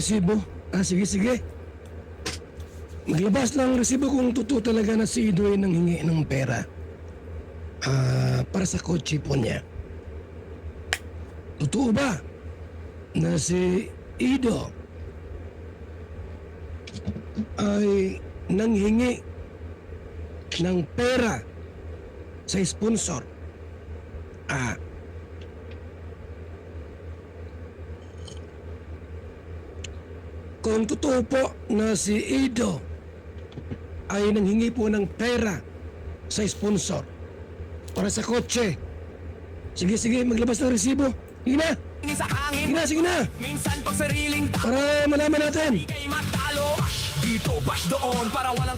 Resibo? Sige, sige. Maglabas ng resibo kung totoo talaga na si Ido ay nanghingi ng pera. Para sa kotse po niya. Totoo ba na si Ido ay nanghingi ng pera sa sponsor? Kung totoo po na si Ido ay nanghingi po ng pera sa sponsor para sa kotse, sige, sige, maglabas ng resibo. Sige na! Sa hangin, Sige na, sige na! minsan pag sariling tao Para malaman natin. kay matalo. Dito, bash doon para walang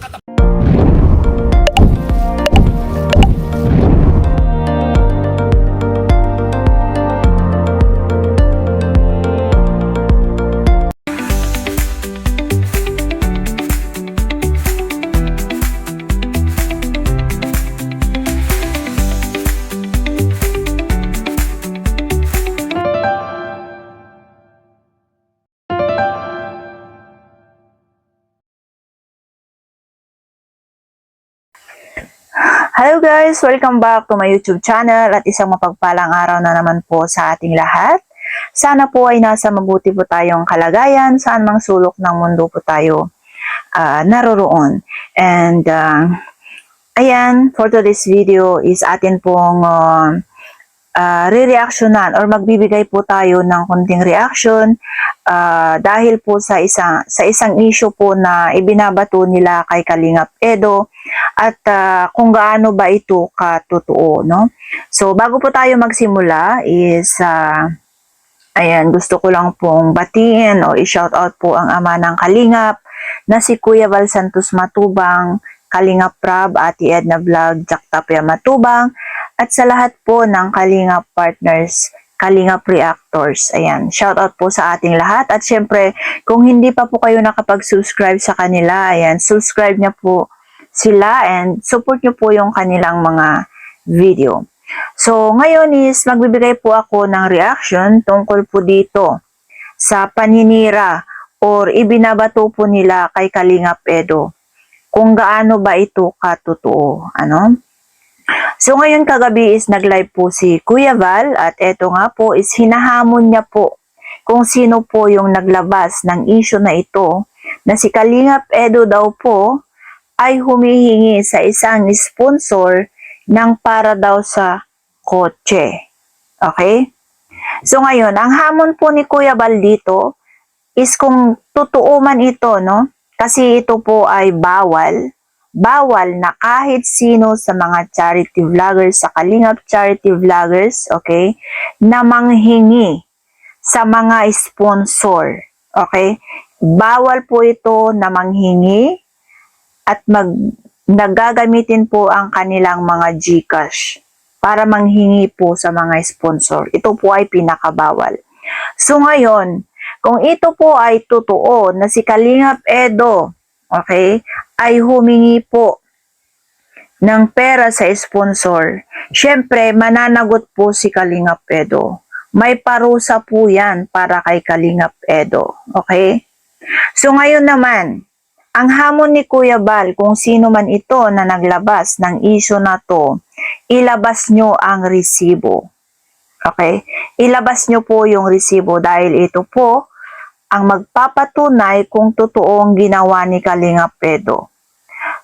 Hello guys! Welcome back to my YouTube channel at isang mapagpalang araw na naman po sa ating lahat. Sana po ay nasa mabuti po tayong kalagayan, saan mang sulok ng mundo po tayo naroroon. And ayan, for today's video is atin pong re-reactionan or magbibigay po tayo ng konting reaction dahil po sa isang issue po na ibinabato nila kay Kalingap Edo at kung gaano ba ito katotoo, no? So bago po tayo magsimula is ayan, gusto ko lang pong batiin o i-shoutout po ang ama ng Kalingap na si Kuya Val Santos Matubang, Kalingap Prab, Ate Edna Vlog, Jack Tapia Matubang, at sa lahat po ng Kalingap Partners, Kalingap Reactors. Ayan, shoutout po sa ating lahat. At syempre, kung hindi pa po kayo nakapag-subscribe sa kanila, ayan, subscribe niyo po sila and support niyo po yung kanilang mga video. So, ngayon is magbibigay po ako ng reaction tungkol po dito sa paninira or ibinabato po nila kay Kalingap Edo. Kung gaano ba ito katotoo, ano? So ngayon kagabi is nag-live po si Kuya Val at eto nga po is hinahamon niya po kung sino po yung naglabas ng issue na ito na si Kalingap Edo daw po ay humihingi sa isang sponsor ng para daw sa kotse. Okay? So ngayon, ang hamon po ni Kuya Val dito is kung totoo man ito, no? Kasi ito po ay bawal na kahit sino sa mga charity vloggers, sa Kalingap charity vloggers, okay, na manghingi sa mga sponsor, okay? Bawal po ito na manghingi at nagagamitin po ang kanilang mga GCash para manghingi po sa mga sponsor. Ito po ay pinakabawal. So ngayon, kung ito po ay totoo na si Kalingap Edo, okay, ay humingi po ng pera sa sponsor, syempre mananagot po si Kalingap Edo. May parusa po yan para kay Kalingap Edo. Okay? So ngayon naman, ang hamon ni Kuya Val, kung sino man ito na naglabas ng issue na to, ilabas nyo ang resibo. Okay? Ilabas nyo po yung resibo dahil ito po ang magpapatunay kung totoong ginawa ni Kalingap Edo.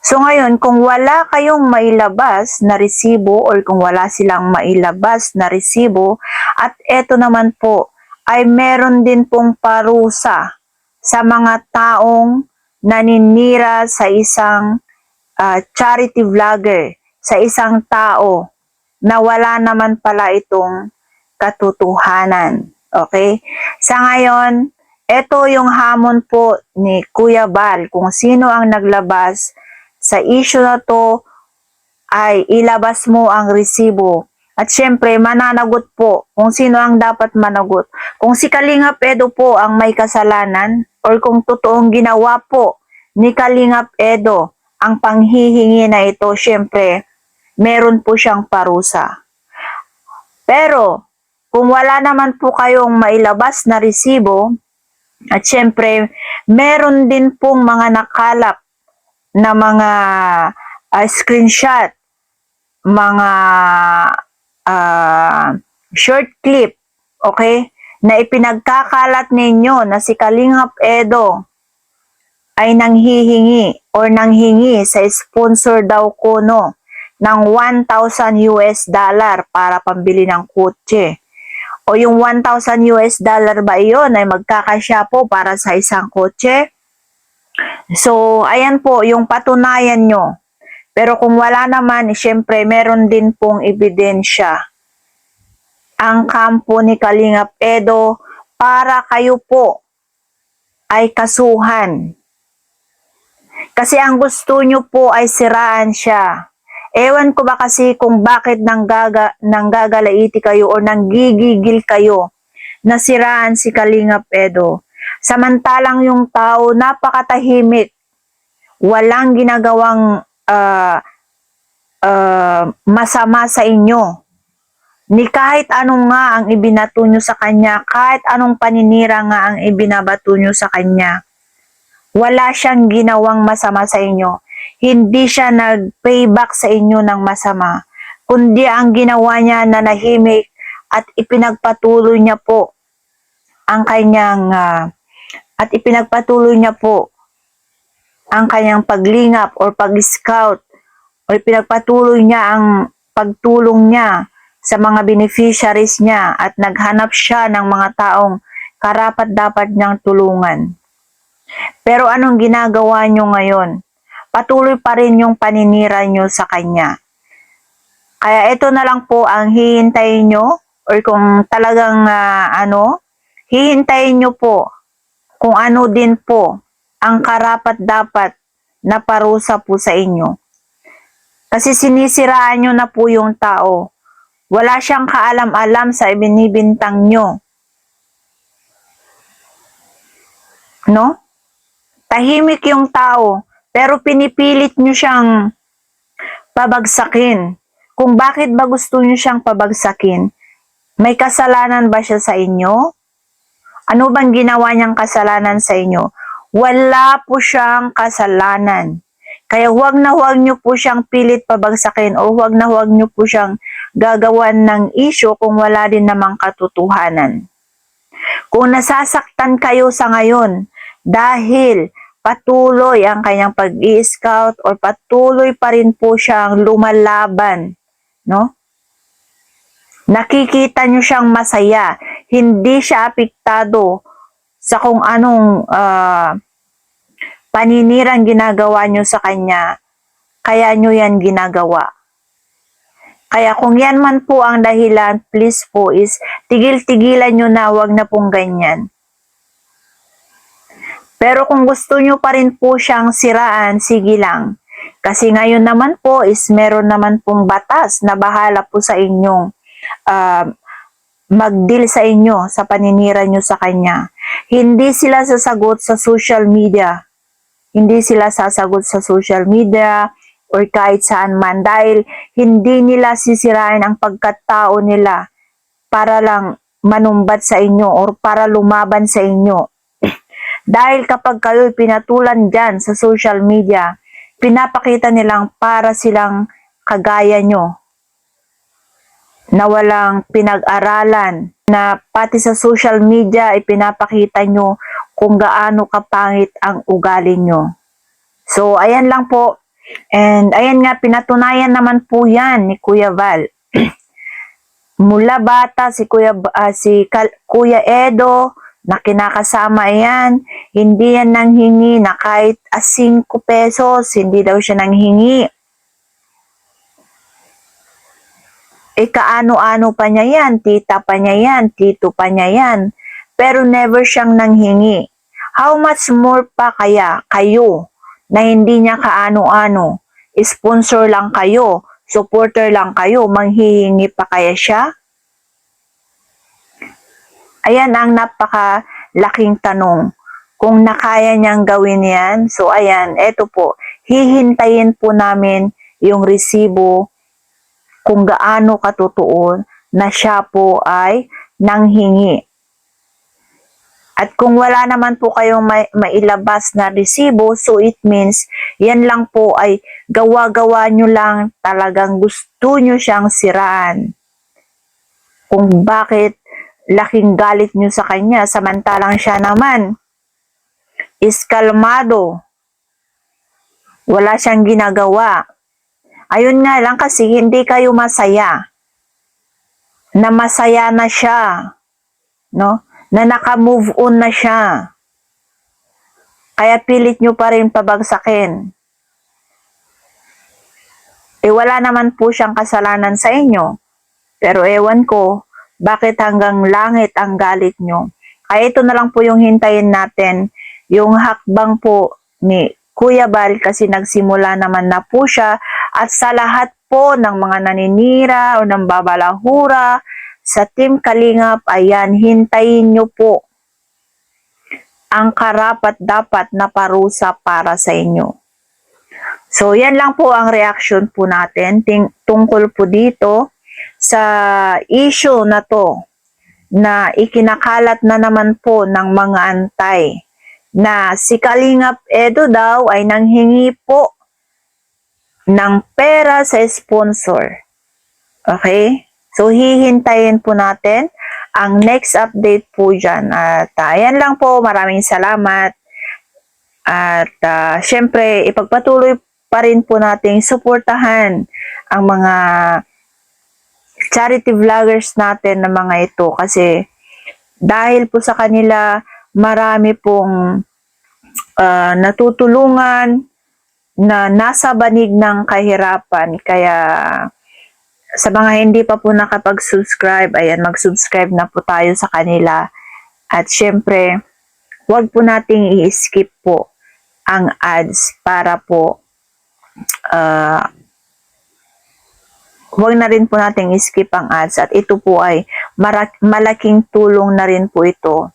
So ngayon, kung wala kayong mailabas na resibo or kung wala silang mailabas na resibo at eto naman po ay meron din pong parusa sa mga taong naninira sa isang charity vlogger, sa isang tao na wala naman pala itong katotohanan. Okay? Sa ngayon, ito yung hamon po ni Kuya Val. Kung sino ang naglabas sa issue na to, ay ilabas mo ang resibo. At syempre, mananagot po kung sino ang dapat managot. Kung si Kalingap Edo po ang may kasalanan or kung totoong ginawa po ni Kalingap Edo ang panghihingi na ito, syempre, meron po siyang parusa. Pero, kung wala naman po kayong mailabas na resibo, At syempre, meron din pong mga nakalap na mga screenshot, mga short clip, okay, na ipinagkakalat ninyo na si Kalingap Edo ay nanghihingi or nanghingi sa sponsor daw kuno ng 1,000 US dollar para pambili ng kotse. O yung 1,000 US dollar ba iyon ay magkakasya po para sa isang kotse? So, ayan po yung patunayan nyo. Pero kung wala naman, syempre meron din pong ebidensya ang kampo ni Kalingap Edo para kayo po ay kasuhan. Kasi ang gusto nyo po ay siraan siya. Ewan ko ba kasi kung bakit nanggagalaiti kayo o nanggigigil kayo na siraan si Kalingap Edo. Samantalang yung tao napakatahimik, walang ginagawang masama sa inyo. Ni kahit anong nga ang ibinato nyo sa kanya, kahit anong paninira nga ang ibinabato nyo sa kanya, wala siyang ginawang masama sa inyo. Hindi siya nag-payback sa inyo ng masama, kundi ang ginawa niya na nahimik at ipinagpatuloy niya po ang kanyang paglingap or pag-scout, o ipinagpatuloy niya ang pagtulong niya sa mga beneficiaries niya at naghanap siya ng mga taong karapat-dapat niyang tulungan. Pero anong ginagawa niyo ngayon? Patuloy pa rin yung paninira niyo sa kanya. Kaya ito na lang po ang hihintayin niyo, or kung talagang hihintayin niyo po kung ano din po ang karapat-dapat na parusa po sa inyo. Kasi sinisiraan niyo na po yung tao. Wala siyang kaalam-alam sa ibinibintang nyo. No? Tahimik yung tao, pero pinipilit nyo siyang pabagsakin. Kung bakit ba gusto nyo siyang pabagsakin? May kasalanan ba siya sa inyo? Ano bang ginawa niyang kasalanan sa inyo? Wala po siyang kasalanan. Kaya huwag na huwag nyo po siyang pilit pabagsakin o huwag na huwag nyo po siyang gagawan ng issue kung wala din namang katotohanan. Kung nasasaktan kayo sa ngayon dahil patuloy ang kanyang pag-i-scout or patuloy pa rin po siyang lumalaban, no? Nakikita nyo siyang masaya, hindi siya apektado sa kung anong paninirang ginagawa nyo sa kanya, kaya nyo yan ginagawa. Kaya kung yan man po ang dahilan, please po is tigil-tigilan nyo na, wag na pong ganyan. Pero kung gusto nyo pa rin po siyang siraan, sige lang. Kasi ngayon naman po is meron naman pong batas na bahala po sa inyong mag-deal sa inyo sa paninira nyo sa kanya. Hindi sila sasagot sa social media. Hindi sila sasagot sa social media or kahit saan man dahil hindi nila sisirain ang pagkatao nila para lang manumbat sa inyo or para lumaban sa inyo. Dahil kapag kayo pinatulan dyan sa social media, pinapakita nilang para silang kagaya nyo na walang pinag-aralan, na pati sa social media ipinapakita nyo kung gaano kapangit ang ugali nyo. So, ayan lang po. And ayan nga, pinatunayan naman po yan ni Kuya Val. Mula bata si Kuya Edo na kinakasama yan, hindi yan nanghingi na kahit 5 pesos, hindi daw siya nanghingi. Kaano-ano pa niya yan, tita pa niya yan, tito pa niya yan, pero never siyang nanghingi. How much more pa kaya kayo na hindi niya kaano-ano, sponsor lang kayo, supporter lang kayo, manghihingi pa kaya siya? Ayan ang napakalaking tanong. Kung nakaya niyang gawin yan, so ayan, eto po, hihintayin po namin yung resibo kung gaano katotoo na siya po ay nanghingi. At kung wala naman po kayong mailabas na resibo, so it means yan lang po ay gawa-gawa nyo lang, talagang gusto nyo siyang siraan. Kung bakit laking galit nyo sa kanya, samantalang siya naman is kalmado. Wala siyang ginagawa. Ayun nga lang kasi hindi kayo masaya. Na masaya na siya. No? Na naka-move on na siya. Kaya pilit nyo pa rin pabagsakin. Wala naman po siyang kasalanan sa inyo. Pero ewan ko, bakit hanggang langit ang galit nyo? Kaya ito na lang po yung hintayin natin, yung hakbang po ni Kuya Bal kasi nagsimula naman na po siya at sa lahat po ng mga naninira o ng babalahura, sa Team Kalingap, ayan, hintayin nyo po ang karapat-dapat na parusa para sa inyo. So, yan lang po ang reaction po natin tungkol po dito sa issue na to na ikinakalat na naman po ng mga antay na si Kalingap Edo daw ay nanghingi po ng pera sa sponsor. Okay? So, hihintayin po natin ang next update po dyan. At ayan lang po, maraming salamat. At syempre, ipagpatuloy pa rin po nating suportahan ang mga charity vloggers natin na mga ito. Kasi dahil po sa kanila, marami pong natutulungan na nasa banig ng kahirapan. Kaya sa mga hindi pa po nakapag-subscribe, ayan, mag-subscribe na po tayo sa kanila. At syempre, huwag po nating i-skip po ang ads para po huwag na rin po nating i-skip ang ads. At ito po ay malaking tulong na rin po ito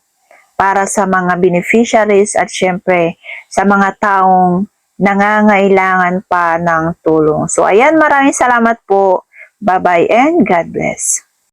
para sa mga beneficiaries at syempre sa mga taong nangangailangan pa ng tulong. So ayan, maraming salamat po. Bye-bye and God bless.